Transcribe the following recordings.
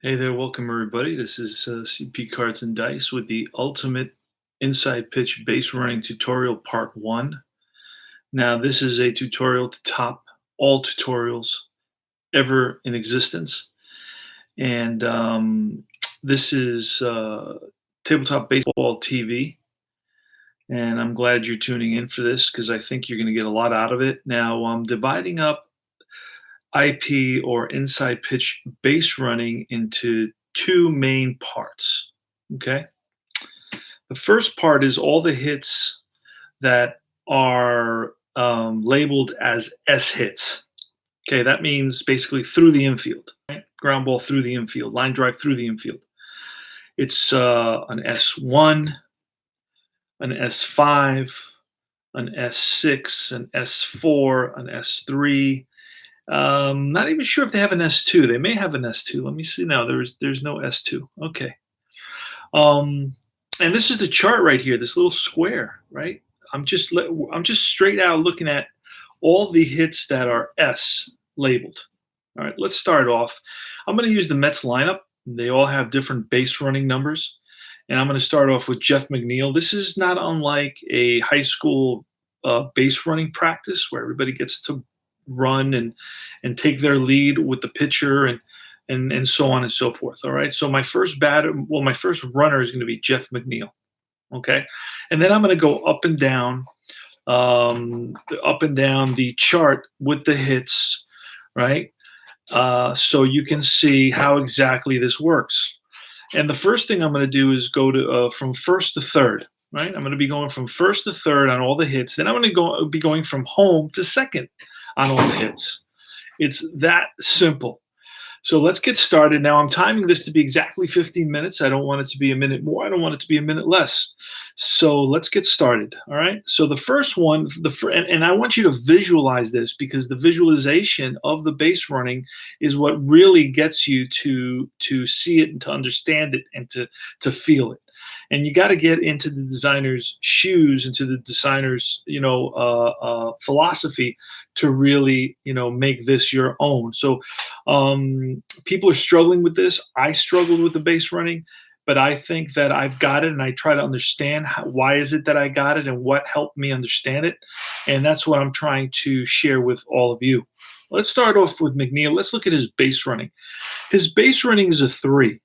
Hey there, welcome everybody. This is CP Cards and Dice with the Ultimate Inside Pitch Base Running Tutorial Part 1. Now, this is a tutorial to top all tutorials ever in existence. And this is Tabletop Baseball TV. And I'm glad you're tuning in for this because I think you're going to get a lot out of it. Now, I'm dividing up IP or inside pitch base running into two main parts. Okay. The first part is all the hits that are labeled as S hits. Okay. That means basically through the infield, right? Ground ball through the infield, line drive through the infield. It's an S1, an S5, an S6, an S4, an S3. Not even sure if they have an S2. They may have an S2. Let me see now. There's no S2. Okay. And this is the chart right here. This little square, right? I'm just straight out looking at all the hits that are S labeled. All right. Let's start off. I'm going to use the Mets lineup. They all have different base running numbers, and I'm going to start off with Jeff McNeil. This is not unlike a high school base running practice where everybody gets to run and take their lead with the pitcher and so on and so forth. All right. So my first runner is going to be Jeff McNeil. Okay. And then I'm going to go up and down the chart with the hits, right? So you can see how exactly this works. And the first thing I'm going to do is go to from first to third. Right. I'm going to be going from first to third on all the hits. Then I'm going to be going from home to second on all the hits. It's that simple. So let's get started. Now I'm timing this to be exactly 15 minutes. I don't want it to be a minute more. I don't want it to be a minute less. So let's get started. All right. So the first one, and I want you to visualize this because the visualization of the base running is what really gets you to see it and to understand it and to feel it. And you got to get into the designer's shoes, into the designer's, philosophy to really, make this your own. So people are struggling with this. I struggled with the base running, but I think that I've got it, and I try to understand why is it that I got it and what helped me understand it. And that's what I'm trying to share with all of you. Let's start off with McNeil. Let's look at his base running. His base running is a 3,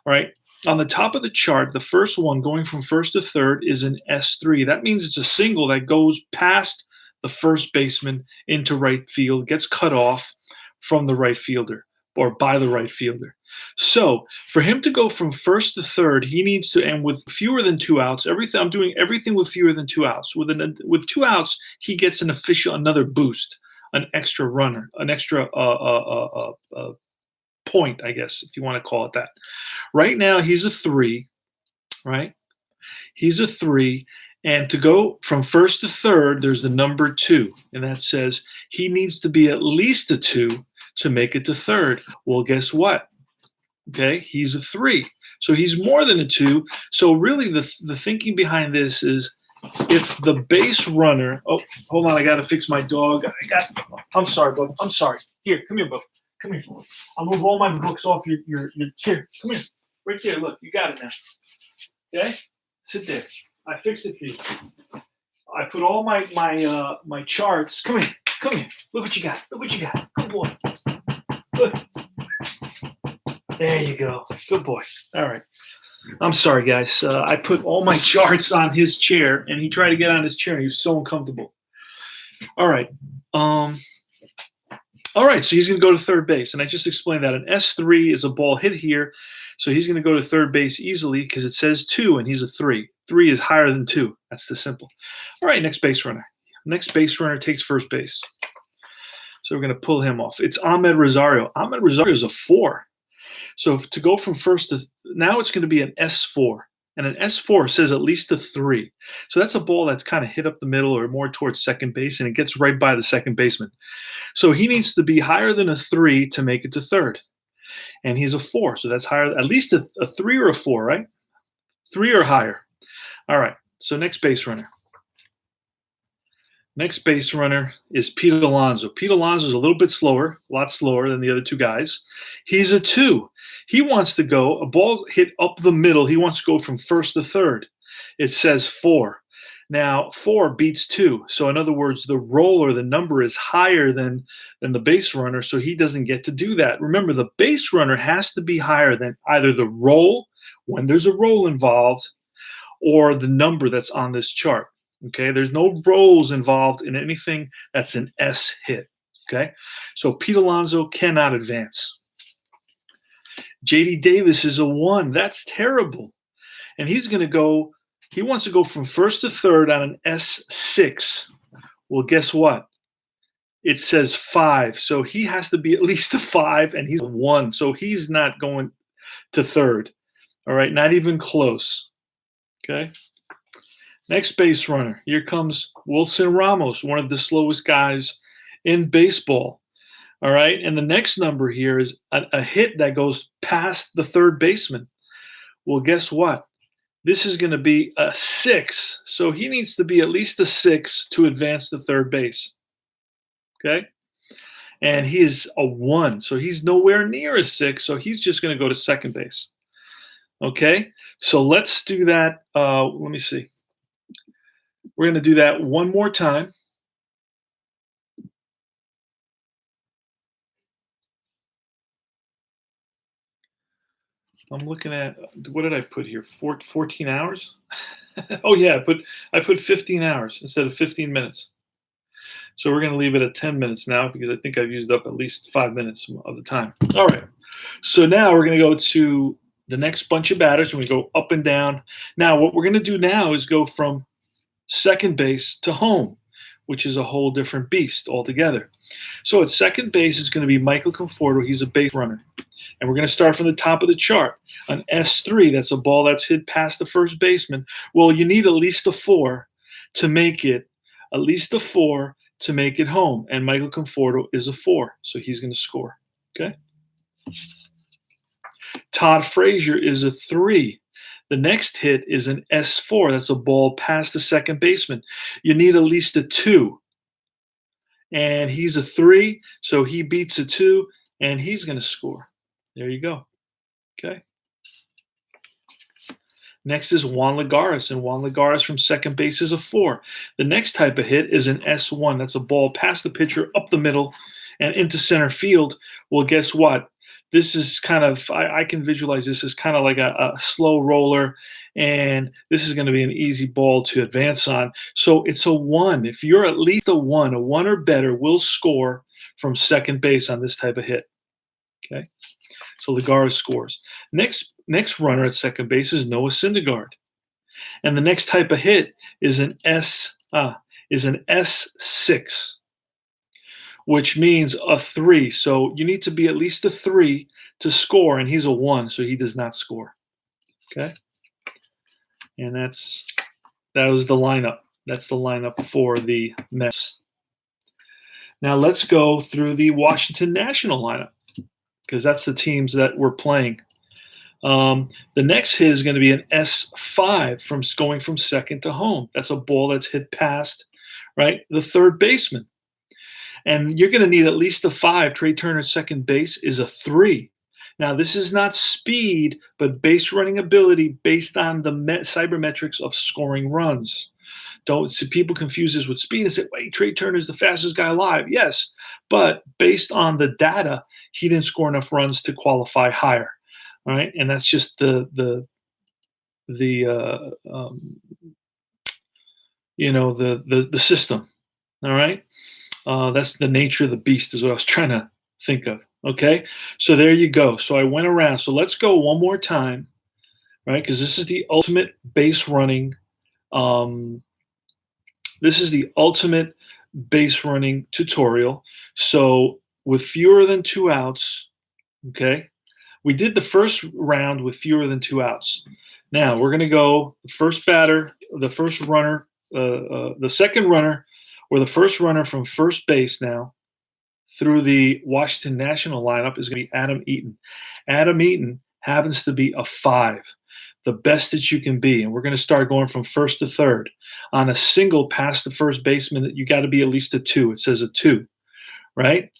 right? On the top of the chart, the first one going from first to third is an S3. That means it's a single that goes past the first baseman into right field, gets cut off from the right fielder or by the right fielder. So for him to go from first to third, he needs to, and with fewer than 2 outs, I'm doing everything with fewer than 2 outs. With 2 outs, he gets another boost, an extra runner, an extra point, I guess, if you want to call it that. Right now, he's a 3, right? He's a 3. And to go from first to third, there's the number 2. And that says he needs to be at least a 2 to make it to third. Well, guess what? Okay, he's a 3. So he's more than a 2. So really the thinking behind this is if the base runner, oh, hold on, I got to fix my dog. I'm sorry, bud. I'm sorry. Here, come here, bud. Come here. I'll move all my books off your chair. Come here. Right there. Look, you got it now. Okay? Sit there. I fixed it for you. I put all my charts. Come here. Come here. Look what you got. Look what you got. Good boy. Good. There you go. Good boy. All right. I'm sorry, guys. I put all my charts on his chair, and he tried to get on his chair, and he was so uncomfortable. All right. All right, so he's going to go to third base, and I just explained that. An S3 is a ball hit here, so he's going to go to third base easily because it says 2, and he's a 3. 3 is higher than 2. That's the simple. All right, next base runner. Next base runner takes first base. So we're going to pull him off. It's Ahmed Rosario. Ahmed Rosario is a 4. So to go from first to now it's going to be an S4. And an S4 says at least a 3. So that's a ball that's kind of hit up the middle or more towards second base, and it gets right by the second baseman. So he needs to be higher than a 3 to make it to third. And he's a 4, so that's higher, at least a 3 or a 4, right? 3 or higher. All right, so next base runner. Next base runner is Pete Alonso. Pete Alonso is a little bit slower, a lot slower than the other two guys. He's a two. He wants to go, a ball hit up the middle. He wants to go from first to third. It says four. Now, four beats two. So, in other words, the roller, the number is higher than the base runner. So, he doesn't get to do that. Remember, the base runner has to be higher than either the roll, when there's a roll involved, or the number that's on this chart. Okay, there's no rolls involved in anything that's an S hit. Okay, so Pete Alonso cannot advance. JD Davis is a one. That's terrible. And he's going to go, he wants to go from first to third on an S6. Well, guess what? It says five. So he has to be at least a five, and he's a one. So he's not going to third. All right, not even close. Okay. Next base runner. Here comes Wilson Ramos, one of the slowest guys in baseball. All right. And the next number here is a hit that goes past the third baseman. Well, guess what? This is going to be a six. So he needs to be at least a six to advance to third base. Okay. And he is a one. So he's nowhere near a six. So he's just going to go to second base. Okay. So let's do that. Let me see. We're going to do that one more time. I'm looking at, what did I put here? 14 hours? Oh yeah, I put 15 hours instead of 15 minutes. So we're going to leave it at 10 minutes now because I think I've used up at least 5 minutes of the time. All right. So now we're going to go to the next bunch of batters and we go up and down. Now what we're going to do now is go from second base to home, which is a whole different beast altogether. So at second base is going to be Michael Conforto. He's a base runner. And we're going to start from the top of the chart. An S3, that's a ball that's hit past the first baseman. Well, you need at least a four to make it, at least a four to make it home. And Michael Conforto is a four, so he's going to score. Okay. Todd Frazier is a three. The next hit is an S4. That's a ball past the second baseman. You need at least a two. And he's a three, so he beats a two, and he's going to score. There you go. Okay. Next is Juan Lagares, and Juan Lagares from second base is a four. The next type of hit is an S1. That's a ball past the pitcher, up the middle, and into center field. Well, guess what? This is kind of, I can visualize this as kind of like a slow roller, and this is going to be an easy ball to advance on. So it's a one. If you're at least a one or better will score from second base on this type of hit. Okay. So Lagares scores. Next runner at second base is Noah Syndergaard. And the next type of hit is an S6. Which means a three. So you need to be at least a three to score, and he's a one, so he does not score. Okay. And that was the lineup. That's the lineup for the Mets. Now let's go through the Washington National lineup, because that's the teams that we're playing. The next hit is going to be an S5 from going from second to home. That's a ball that's hit past, right, the third baseman. And you're going to need at least a five. Trey Turner's second base is a three. Now, this is not speed, but base running ability based on the cybermetrics of scoring runs. Don't see people confuse this with speed and say, wait, Trey Turner's the fastest guy alive. Yes, but based on the data, he didn't score enough runs to qualify higher. All right, and that's just the system. All right. That's the nature of the beast is what I was trying to think of. Okay, so there you go. So I went around. So let's go one more time, right? Because this is the ultimate base running. This is the ultimate base running tutorial. So with fewer than 2 outs, okay, we did the first round with fewer than 2 outs. Now we're going to go the first batter, the first runner, the second runner, or the first runner from first base now through the Washington National lineup is going to be Adam Eaton. Adam Eaton happens to be a five. the best that you can be. And we're going to start going from first to third. On a single past the first baseman, you got to be at least a 2. It says a 2, right?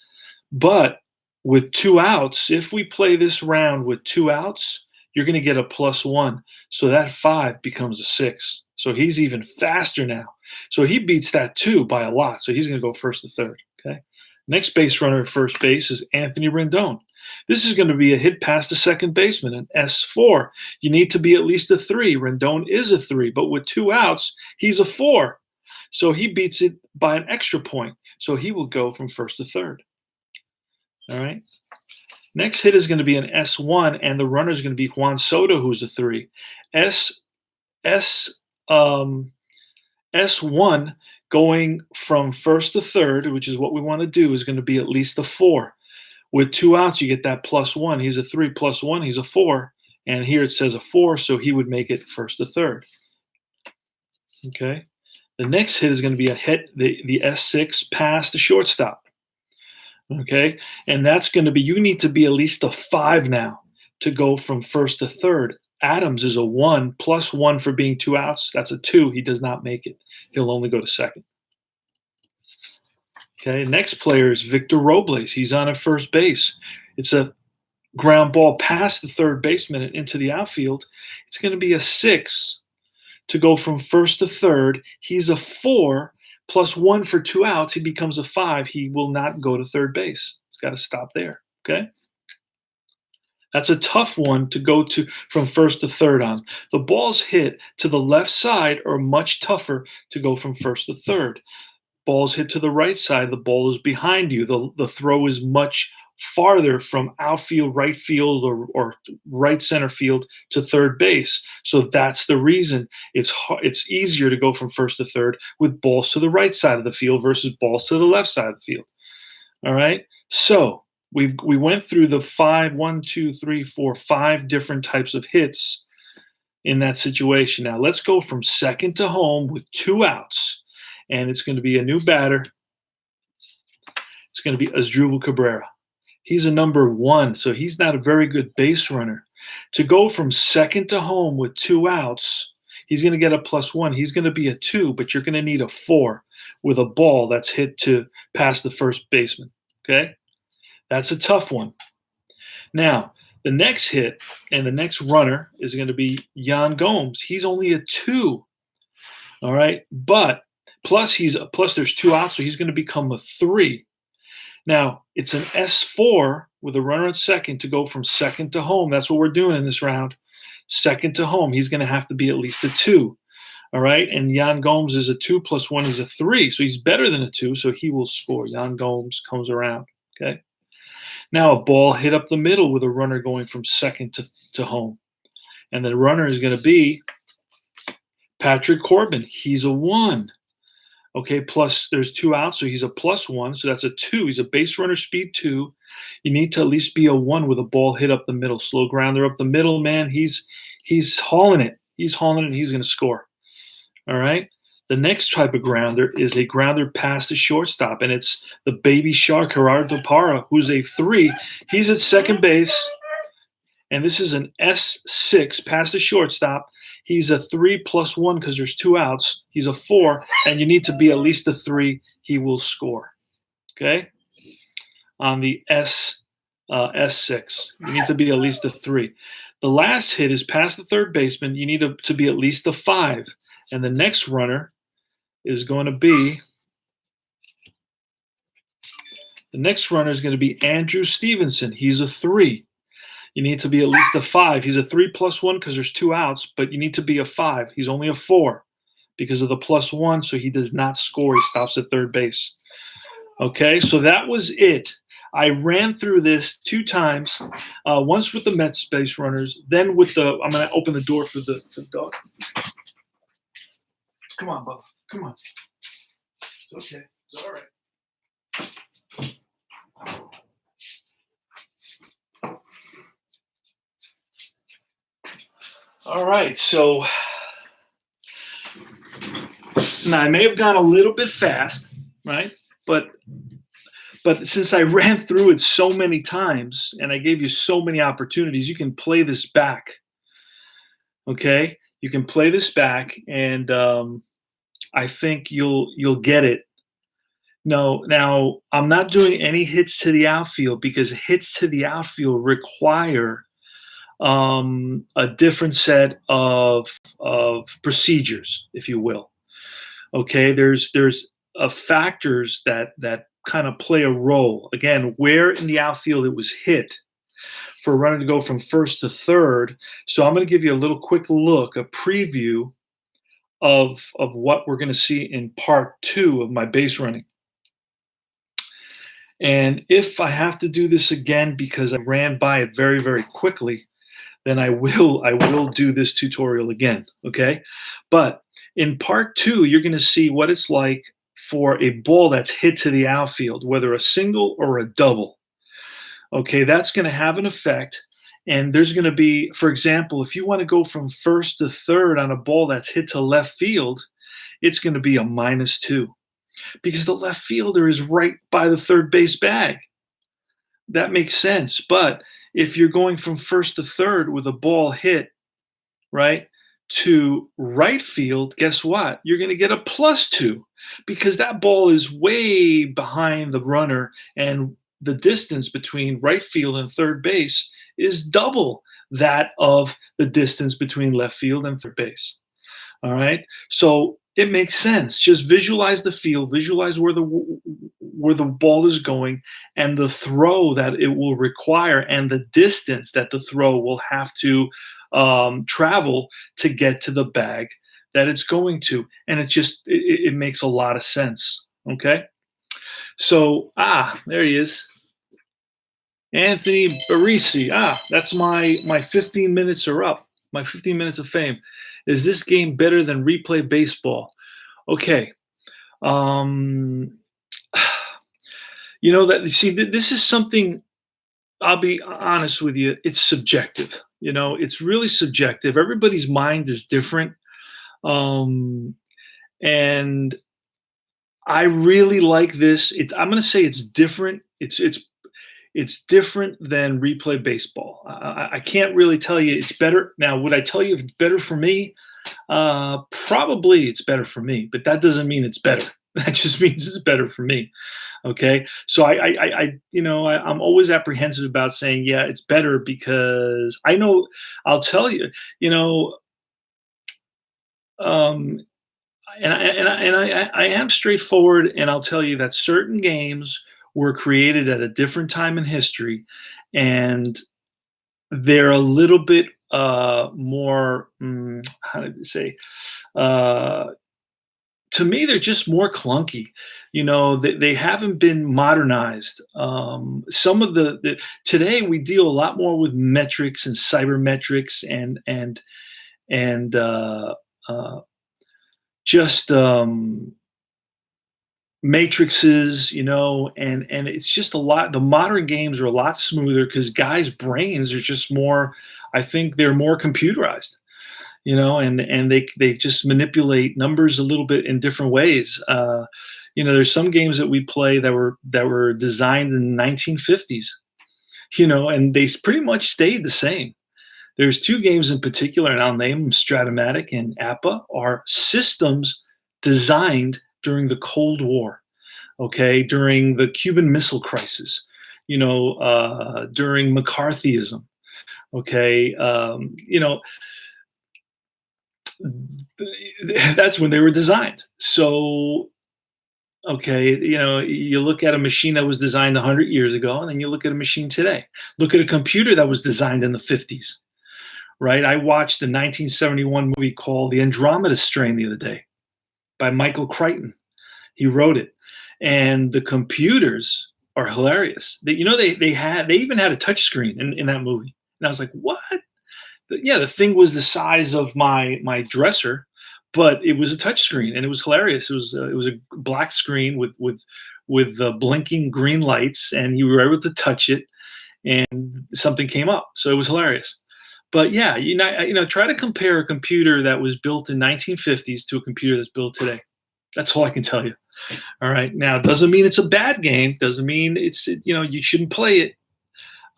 But with 2 outs, if we play this round with 2 outs, you're going to get a +1. So that 5 becomes a 6. So he's even faster now. So he beats that 2 by a lot. So he's going to go first to third. Okay. Next base runner at first base is Anthony Rendon. This is going to be a hit past the second baseman, an S4. You need to be at least a 3. Rendon is a 3, but with 2 outs, he's a 4. So he beats it by an extra point. So he will go from first to third. All right. Next hit is going to be an S1, and the runner is going to be Juan Soto, who's a 3. S S S1 going from first to third, which is what we want to do, is going to be at least a 4. With 2 outs, you get that +1. He's a 3 +1. He's a 4. And here it says a 4, so he would make it first to third. Okay. The next hit is going to be a hit, the S6 past the shortstop. Okay. And that's going to be, you need to be at least a 5 now to go from first to third. Adams is a 1 +1 for being 2 outs. That's a 2. He does not make it. He'll only go to second. Okay, next player is Victor Robles. He's on at first base. It's a ground ball past the third baseman and into the outfield. It's going to be a 6 to go from first to third. He's a 4 +1 for 2 outs. He becomes a 5. He will not go to third base. He's got to stop there. Okay. That's a tough one to go to from first to third on. The balls hit to the left side are much tougher to go from first to third. Balls hit to the right side, the ball is behind you. The throw is much farther from outfield, right field, or right center field to third base. So that's the reason it's easier to go from first to third with balls to the right side of the field versus balls to the left side of the field. All right. So we went through the 5 different types of hits in that situation. Now let's go from second to home with 2 outs, and it's going to be a new batter. It's going to be Asdrubal Cabrera. He's a number 1, so he's not a very good base runner. To go from second to home with 2 outs, he's going to get a +1. He's going to be a 2, but you're going to need a 4 with a ball that's hit to past the first baseman. Okay? That's a tough one. Now, the next hit and the next runner is going to be Yan Gomes. He's only a 2. All right? But plus there's 2 outs, so he's going to become a 3. Now, it's an S4 with a runner at second to go from second to home. That's what we're doing in this round. Second to home. He's going to have to be at least a 2. All right? And Yan Gomes is a 2 +1 is a 3. So he's better than a 2, so he will score. Yan Gomes comes around. Okay? Now a ball hit up the middle with a runner going from second to home. And the runner is going to be Patrick Corbin. He's a 1. Okay, plus there's 2 outs, so he's a +1, so that's a 2. He's a base runner speed 2. You need to at least be a 1 with a ball hit up the middle. Slow grounder up the middle, man. He's hauling it. He's hauling it, and he's going to score. All right? The next type of grounder is a grounder past the shortstop, and it's the baby shark, Gerardo Parra, who's a 3. He's at second base, and this is an S6 past the shortstop. He's a 3 +1 because there's 2 outs. He's a 4, and you need to be at least a 3. He will score. Okay? On the S6, you need to be at least a 3. The last hit is past the third baseman. You need to be at least a 5. And the next runner is going to be Andrew Stevenson. He's a 3. You need to be at least a 5. He's a 3 +1 because there's 2 outs, but you need to be a 5. He's only a 4 because of the +1, so he does not score. He stops at third base. Okay, so that was it. I ran through this 2 times, once with the Mets base runners, then with I'm going to open the door for the dog. Come on, Bubba. Come on. It's okay. It's all right. All right, so now I may have gone a little bit fast, right? But since I ran through it so many times and I gave you so many opportunities, you can play this back. Okay, you can play this back, and I think you'll get it. No, now I'm not doing any hits to the outfield because hits to the outfield require a different set of procedures, if you will. Okay, there's factors that kind of play a role. Again, where in the outfield it was hit for a runner to go from first to third. So I'm going to give you a little quick look, a preview of what we're going to see in part two of my base running. And if I have to do this again because I ran by it very, very quickly, then I will do this tutorial again. Okay. But in part two, you're going to see what it's like for a ball that's hit to the outfield, whether a single or a double. Okay, that's going to have an effect. And there's going to be, for example, if you want to go from first to third on a ball that's hit to left field, it's going to be a -2 because the left fielder is right by the third base bag. That makes sense. But if you're going from first to third with a ball hit, right, to right field, guess what? You're going to get a +2 because that ball is way behind the runner, and the distance between right field and third base is double that of the distance between left field and third base. All right. So it makes sense. Just visualize the field, visualize where the ball is going and the throw that it will require and the distance that the throw will have to travel to get to the bag that it's going to. And it makes a lot of sense. Okay. So, there he is. Anthony Barisi. That's my 15 minutes are up. My 15 minutes of fame. Is this game better than replay baseball? Okay. Um, this is something. I'll be honest with you. It's subjective. It's really subjective. Everybody's mind is different, and I really like this. I'm going to say it's different. It's different than replay baseball. I can't really tell you it's better. Now, would I tell you if it's better for me? Probably it's better for me, but that doesn't mean it's better. That just means it's better for me. Okay. So I'm always apprehensive about saying, yeah, it's better because I know I'll tell you, you know, um, I am straightforward, and I'll tell you that certain games were created at a different time in history, and they're a little bit more. How did I say? Uh, to me, they're just more clunky. They haven't been modernized. Some of the today we deal a lot more with metrics and cybermetrics and just matrices, and it's just a lot. The modern games are a lot smoother because guys' brains are just more. I think they're more computerized, and they just manipulate numbers a little bit in different ways. There's some games that we play that were designed in the 1950s, and they pretty much stayed the same. There's two games in particular, and I'll name them Stratomatic and APA, are systems designed during the Cold War, okay, during the Cuban Missile Crisis, during McCarthyism, okay. That's when they were designed. So, okay, you look at a machine that was designed 100 years ago, and then you look at a machine today. Look at a computer that was designed in the 50s. Right? I watched the 1971 movie called The Andromeda Strain the other day by Michael Crichton. He wrote it, and the computers are hilarious. They even had a touch screen in that movie, and I was like, what? Yeah, the thing was the size of my dresser, but it was a touch screen, and it was hilarious. It was a black screen with blinking green lights, and you were able to touch it, and something came up. So it was hilarious. But yeah, try to compare a computer that was built in 1950s to a computer that's built today. That's all I can tell you. All right. Now, doesn't mean it's a bad game. Doesn't mean you shouldn't play it.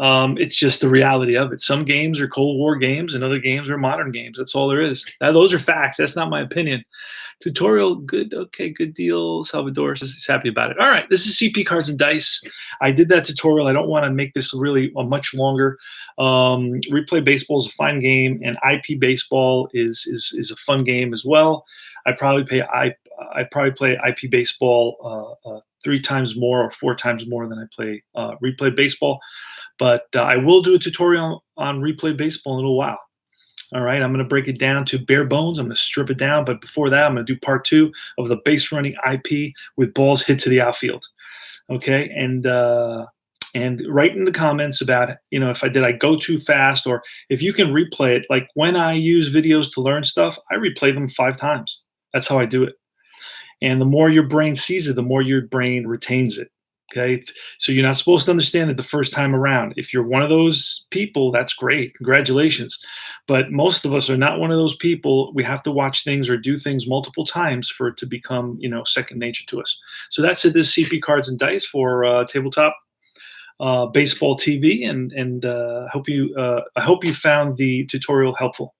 It's just the reality of it. Some games are Cold War games, and other games are modern games. That's all there is. Those are facts. That's not my opinion. Tutorial, good. Okay, good deal. Salvador says he's happy about it. All right, this is CP Cards and Dice. I did that tutorial. I don't want to make this really much longer. Replay Baseball is a fine game, and IP Baseball is a fun game as well. I probably play IP Baseball 3 times more or 4 times more than I play Replay Baseball. But I will do a tutorial on Replay Baseball in a little while. All right, I'm going to break it down to bare bones. I'm going to strip it down. But before that, I'm going to do part 2 of the base running IP with balls hit to the outfield. Okay, and write in the comments about, if I go too fast, or if you can replay it. Like when I use videos to learn stuff, I replay them 5 times. That's how I do it. And the more your brain sees it, the more your brain retains it. Okay. So you're not supposed to understand it the first time around. If you're one of those people, that's great. Congratulations. But most of us are not one of those people. We have to watch things or do things multiple times for it to become, second nature to us. So that's it. This CP Cards and Dice for tabletop baseball TV, and I hope you found the tutorial helpful.